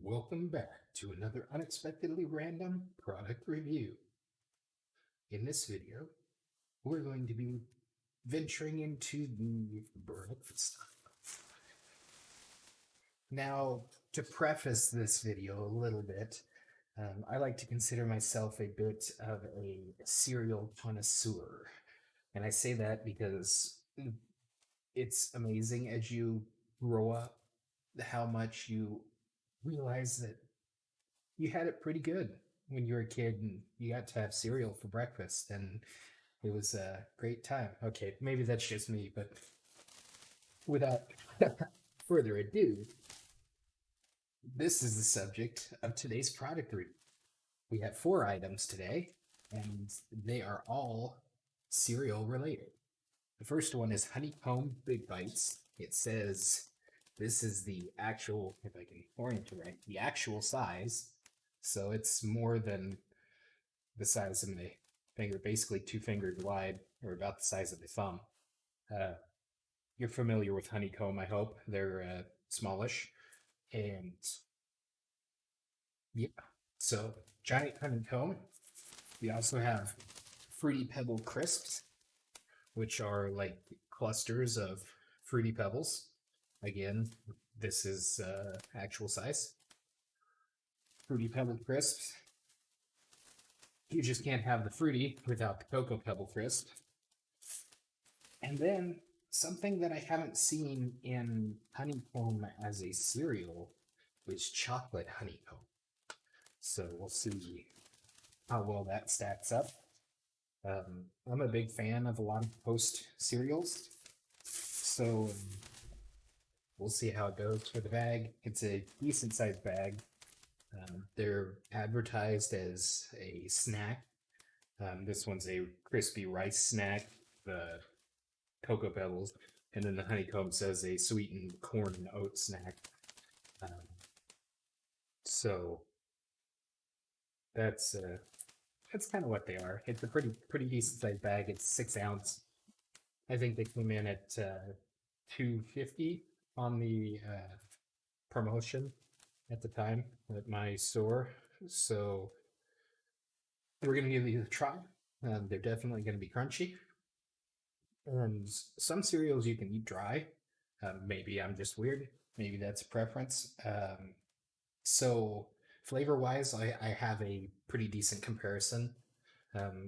Welcome back to another unexpectedly random product review. In this video, we're going to be venturing into the breakfast aisle. Now, to preface this video a little bit, I like to consider myself a bit of a cereal connoisseur. And I say that because it's amazing as you grow up how much you realize that you had it pretty good when you were a kid and you got to have cereal for breakfast and it was a great time. Okay, maybe that's just me, but without further ado, this is the subject of today's product review. We have 4 items today, and they are all cereal related. The first one is Honeycomb Big Bites. It says this is the actual, if I can orient it right, the actual size. So it's more than the size of my finger, basically 2 fingers wide, or about the size of my thumb. You're familiar with honeycomb, I hope. They're smallish. And yeah, so giant honeycomb. We also have Fruity Pebble crisps, which are like clusters of fruity pebbles. Again, this is actual size. Fruity Pebble crisps. You just can't have the fruity without the Cocoa Pebble crisp. And then something that I haven't seen in honeycomb as a cereal is chocolate honeycomb. So we'll see how well that stacks up. I'm a big fan of a lot of Post cereals, so we'll see how it goes for the bag. It's a decent sized bag. They're advertised as a snack. This one's a crispy rice snack, the Cocoa Pebbles, and then the honeycomb says a sweetened corn and oat snack. So that's kind of what they are. It's a pretty decent sized bag. It's 6 ounce. I think they came in at $2.50 on the promotion at the time at my store. So we're gonna give these a try. They're definitely gonna be crunchy. And some cereals you can eat dry. Maybe I'm just weird. Maybe that's a preference. So flavor wise, I have a pretty decent comparison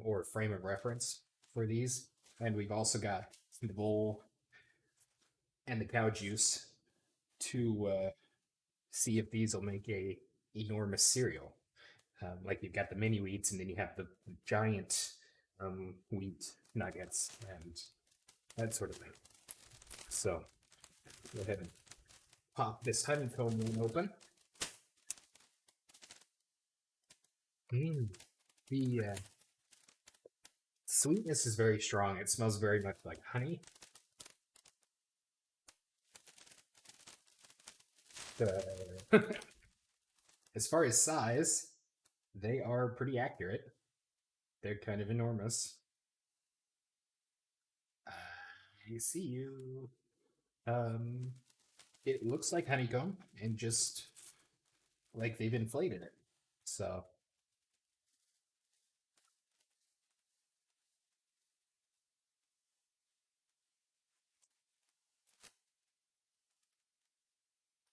or frame of reference for these. And we've also got the bowl and the cow juice to see if these will make a enormous cereal. Like you've got the mini wheats and then you have the giant wheat nuggets and that sort of thing. So go ahead and pop this honeycomb one open. The sweetness is very strong. It smells very much like honey. As far as size, they are pretty accurate. They're kind of enormous. I see you. It looks like honeycomb and just like they've inflated it. So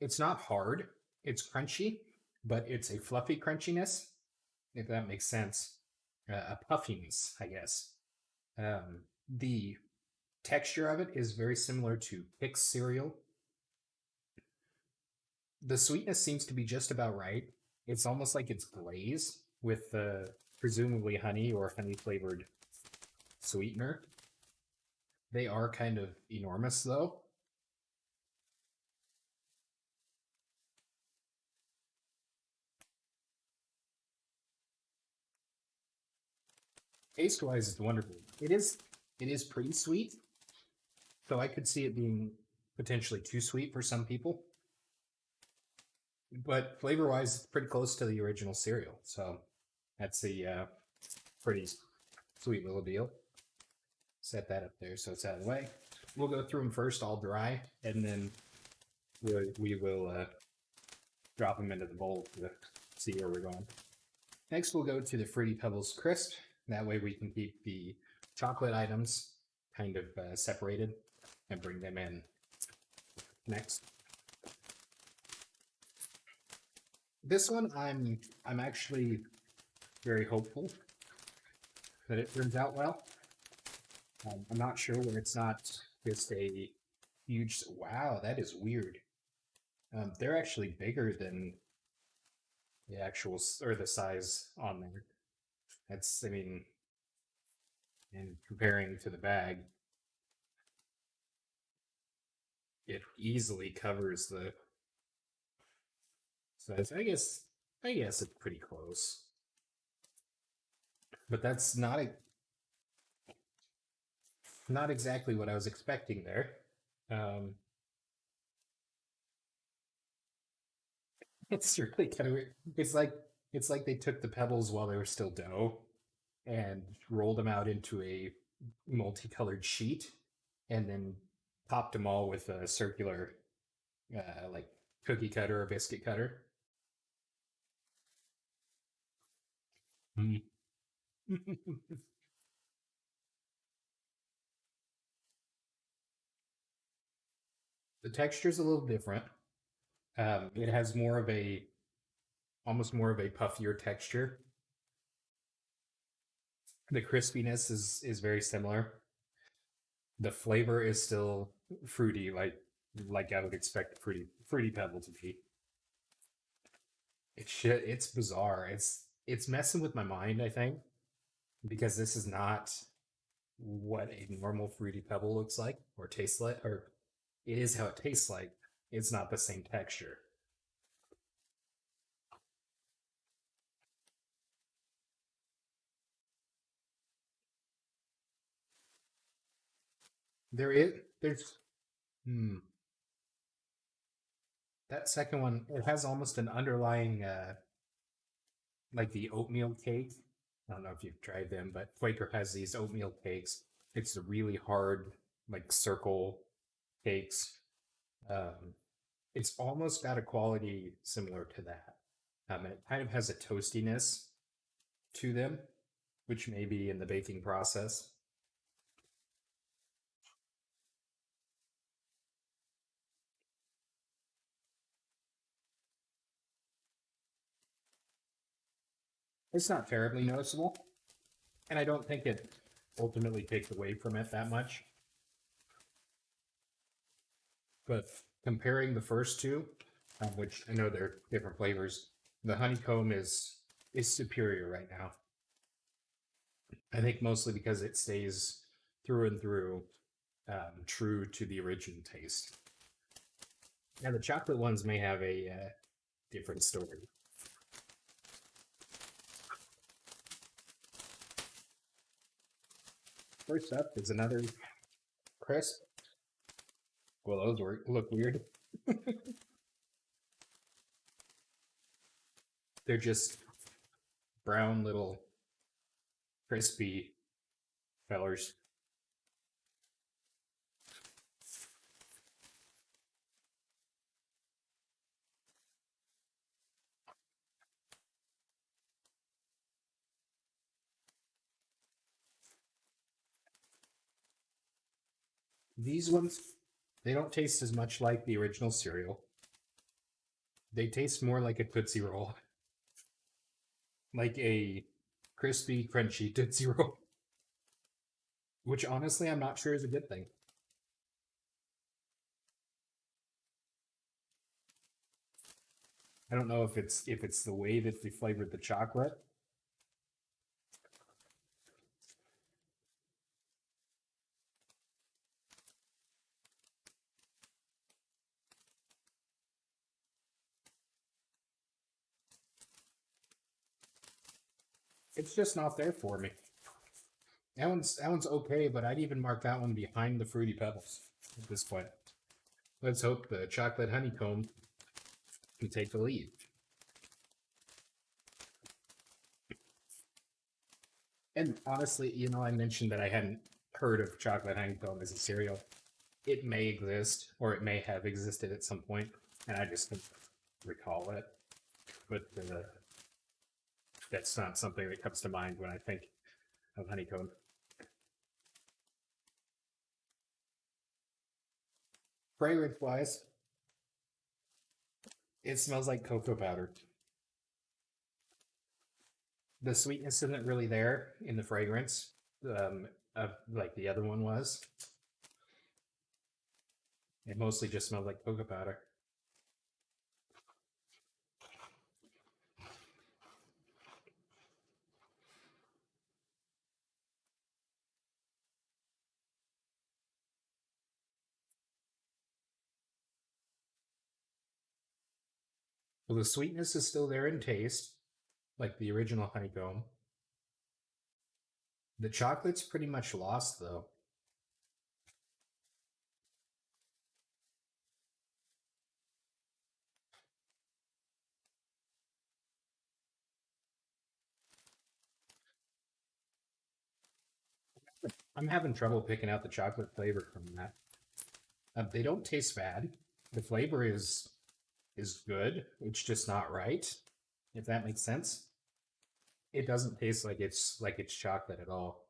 it's not hard. It's crunchy, but it's a fluffy crunchiness, if that makes sense. A puffiness, I guess. The texture of it is very similar to Pix cereal. The sweetness seems to be just about right. It's almost like it's glaze with presumably honey or honey flavored sweetener. They are kind of enormous though. Taste wise, it's wonderful. It is pretty sweet, so I could see it being potentially too sweet for some people. But flavor wise, it's pretty close to the original cereal, so that's a pretty sweet little deal. Set that up there so it's out of the way. We'll go through them first, all dry, and then we will drop them into the bowl to see where we're going. Next, we'll go to the Fruity Pebbles Crisp. That way we can keep the chocolate items kind of separated and bring them in next. This one, I'm actually very hopeful that it turns out well. I'm not sure where it's not just a huge. Wow, that is weird. They're actually bigger than the actual or the size on there. That's, I mean, and comparing to the bag, it easily covers the size. I guess it's pretty close, but that's not exactly what I was expecting there. Um, it's really kind of weird. It's like they took the pebbles while they were still dough and rolled them out into a multicolored sheet, and then topped them all with a circular, like cookie cutter or biscuit cutter. Mm. The texture is a little different. It has more of a, almost more of a puffier texture. The crispiness is very similar. The flavor is still fruity, like I would expect fruity pebble to be. It's bizarre. It's messing with my mind, I think, because this is not what a normal fruity pebble looks like or tastes like, or it is how it tastes like. It's not the same texture. There is there's hmm, that second one. It has almost an underlying like the oatmeal cake. I don't know if you've tried them, but Quaker has these oatmeal cakes. It's a really hard, like circle cakes. Um, it's almost got a quality similar to that. And it kind of has a toastiness to them, which may be in the baking process. It's not terribly noticeable, and I don't think it ultimately takes away from it that much. But comparing the first two, which I know they're different flavors, the honeycomb is superior right now. I think mostly because it stays through and through true to the original taste. Now the chocolate ones may have a different story. First up is another crisp. Well, those look weird. They're just brown little crispy fellers. These ones, they don't taste as much like the original cereal. They taste more like a Tootsie Roll, like a crispy, crunchy Tootsie Roll, which honestly I'm not sure is a good thing. I don't know if it's the way that they flavored the chocolate. It's just not there for me. That one's okay, but I'd even mark that one behind the Fruity Pebbles at this point. Let's hope the chocolate honeycomb can take the lead. And honestly, I mentioned that I hadn't heard of chocolate honeycomb as a cereal. It may exist, or it may have existed at some point, and I just recall it, but that's not something that comes to mind when I think of honeycomb. Fragrance wise, it smells like cocoa powder. The sweetness isn't really there in the fragrance, like the other one was. It mostly just smells like cocoa powder. Well, the sweetness is still there in taste, like the original honeycomb. The chocolate's pretty much lost, though. I'm having trouble picking out the chocolate flavor from that. They don't taste bad. The flavor is good. It's just not right. If that makes sense. It doesn't taste like it's chocolate at all.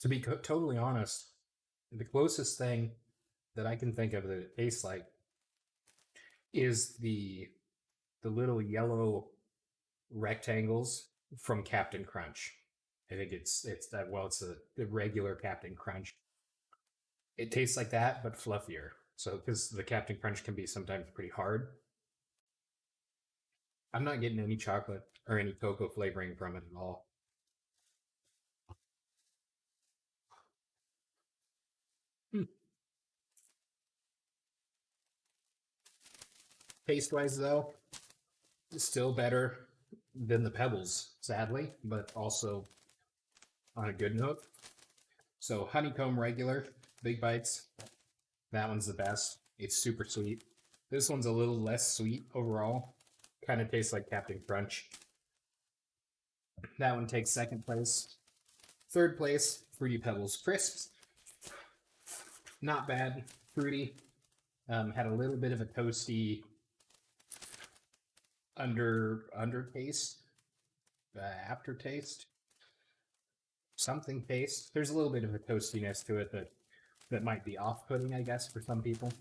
To be totally honest, the closest thing that I can think of that it tastes like is the little yellow rectangles from Captain Crunch. I think it's that well, it's the regular Captain Crunch. It tastes like that, but fluffier. So because the Captain Crunch can be sometimes pretty hard, I'm not getting any chocolate or any cocoa flavoring from it at all. Hmm. Taste wise, though, still better than the Pebbles, sadly, but also on a good note. So honeycomb regular, big bites. That one's the best. It's super sweet. This one's a little less sweet overall. Kind of tastes like Captain Crunch. That one takes second place. Third place, Fruity Pebbles Crisps. Not bad. Fruity. Had a little bit of a toasty undertaste, aftertaste, something taste. There's a little bit of a toastiness to it that might be off-putting, I guess, for some people.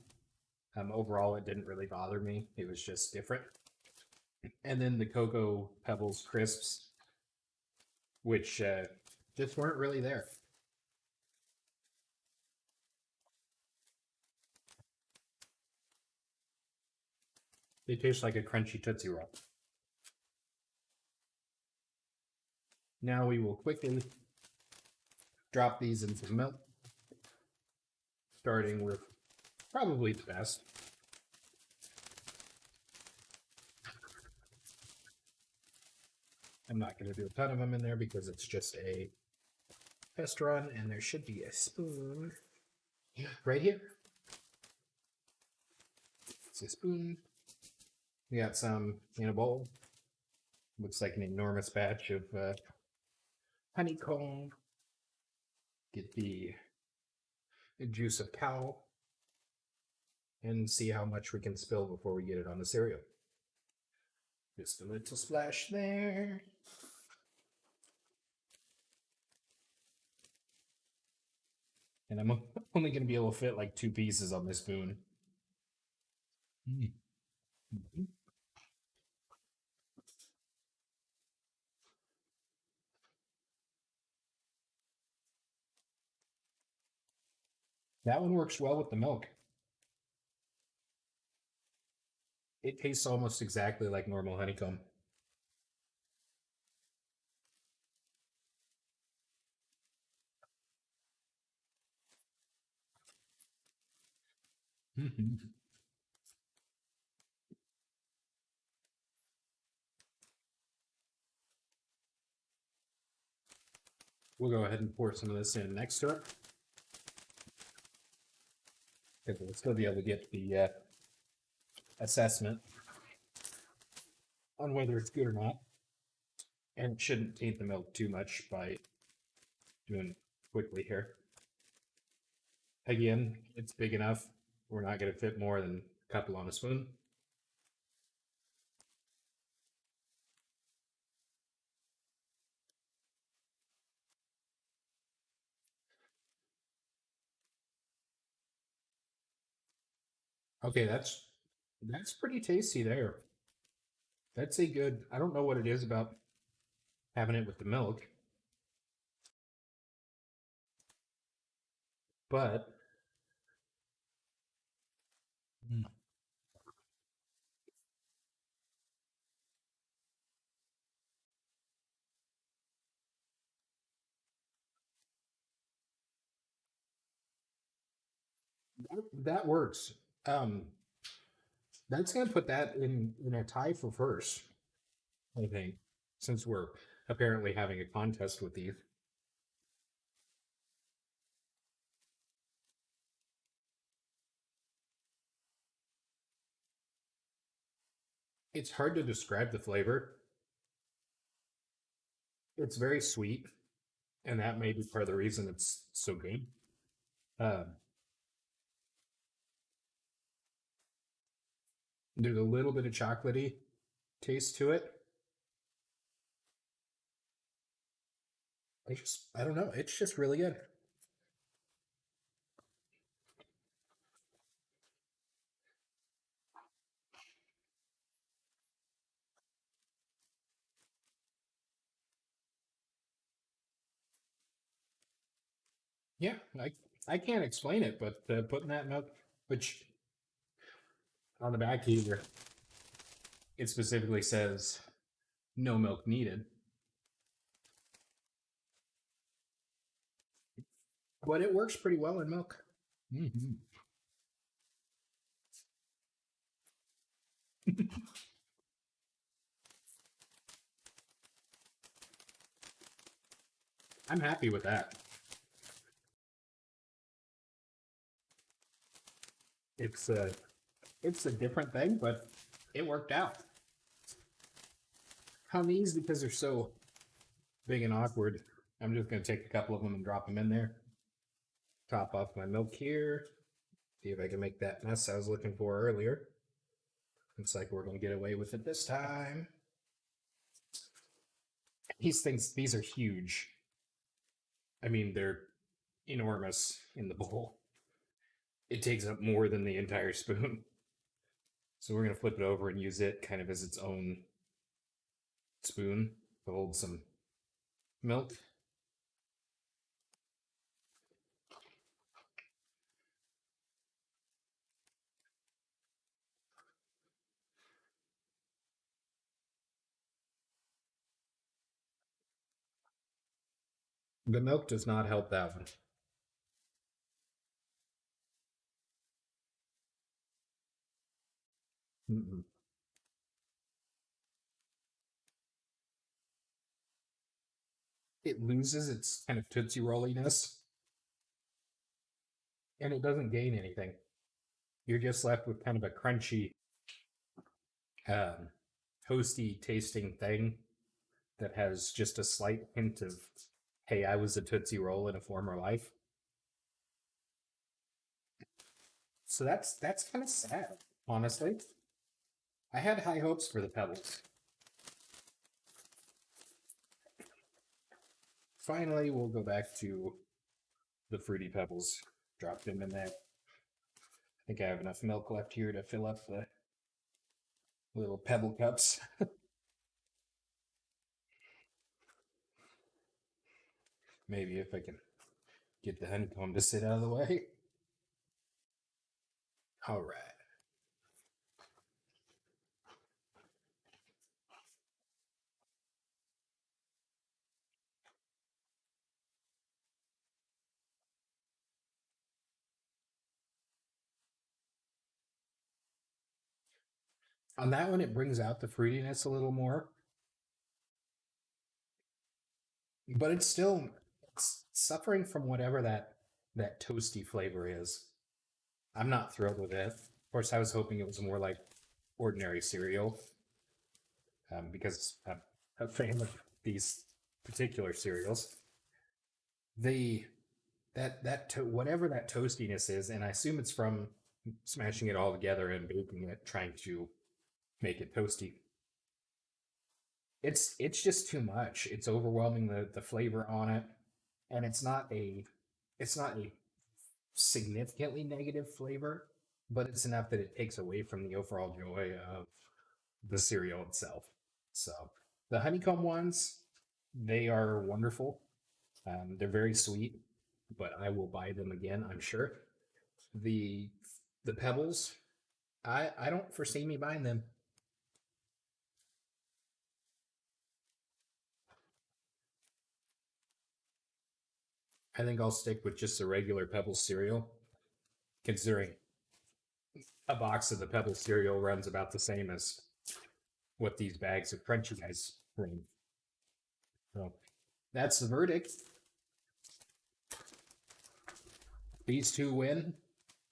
Overall, it didn't really bother me. It was just different. And then the Cocoa Pebbles Crisps, which just weren't really there. They taste like a crunchy Tootsie Roll. Now we will quickly drop these into the milk, starting with probably the best. I'm not going to do a ton of them in there because it's just a test run, and there should be a spoon right here. It's a spoon. We got some in a bowl. Looks like an enormous batch of honeycomb. Get the juice of cow and see how much we can spill before we get it on the cereal. Just a little splash there. And I'm only going to be able to fit like 2 pieces on this spoon. Mm-hmm. That one works well with the milk. It tastes almost exactly like normal honeycomb. Mm-hmm. We'll go ahead and pour some of this in next to it. Because we'll still be able to get assessment on whether it's good or not, and shouldn't taint the milk too much by doing quickly here. Again, it's big enough. We're not going to fit more than a couple on a spoon. Okay, that's pretty tasty there. That's a good. I don't know what it is about having it with the milk, but that works. Um, that's gonna put that in a tie for first, I think, since we're apparently having a contest with these. It's hard to describe the flavor. It's very sweet, and that may be part of the reason it's so good. Um, there's a little bit of chocolatey taste to it. I don't know. It's just really good. Yeah, I can't explain it, but putting that milk, which on the back here it specifically says no milk needed, but it works pretty well in milk. Hmm. I'm happy with that. It's a it's a different thing, but it worked out. On these, because they're so big and awkward, I'm just gonna take a couple of them and drop them in there. Top off my milk here. See if I can make that mess I was looking for earlier. Looks like we're gonna get away with it this time. These are huge. I mean, they're enormous in the bowl. It takes up more than the entire spoon. So we're gonna flip it over and use it kind of as its own spoon to hold some milk. The milk does not help that one. Mm-mm. It loses its kind of tootsie rolliness, and it doesn't gain anything. You're just left with kind of a crunchy, um, toasty tasting thing that has just a slight hint of, hey, I was a tootsie roll in a former life. So that's kind of sad, honestly. I had high hopes for the Pebbles. Finally, we'll go back to the Fruity Pebbles. Drop them in that. I think I have enough milk left here to fill up the little Pebble cups. Maybe if I can get the honeycomb to sit out of the way. All right. On that one, it brings out the fruitiness a little more, but it's suffering from whatever that toasty flavor is. I'm not thrilled with it. Of course, I was hoping it was more like ordinary cereal because I'm a fan of these particular cereals. They whatever that toastiness is, and I assume it's from smashing it all together and baking it, trying to make it toasty. It's just too much. It's overwhelming the flavor on it, and it's not a significantly negative flavor, but it's enough that it takes away from the overall joy of the cereal itself. So the honeycomb ones, they are wonderful. They're very sweet, but I will buy them again, I'm sure. The the pebbles, I don't foresee me buying them. I think I'll stick with just a regular Pebbles cereal, considering a box of the Pebbles cereal runs about the same as what these bags of crunchy guys bring. So that's the verdict. These two win.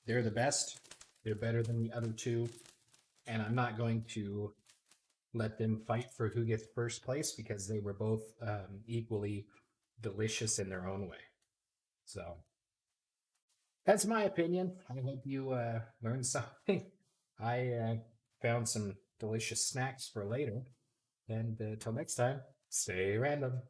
They're the best. They're better than the other two. And I'm not going to let them fight for who gets first place because they were both equally delicious in their own way. So that's my opinion. I hope you learned something. I found some delicious snacks for later. And till next time, stay random.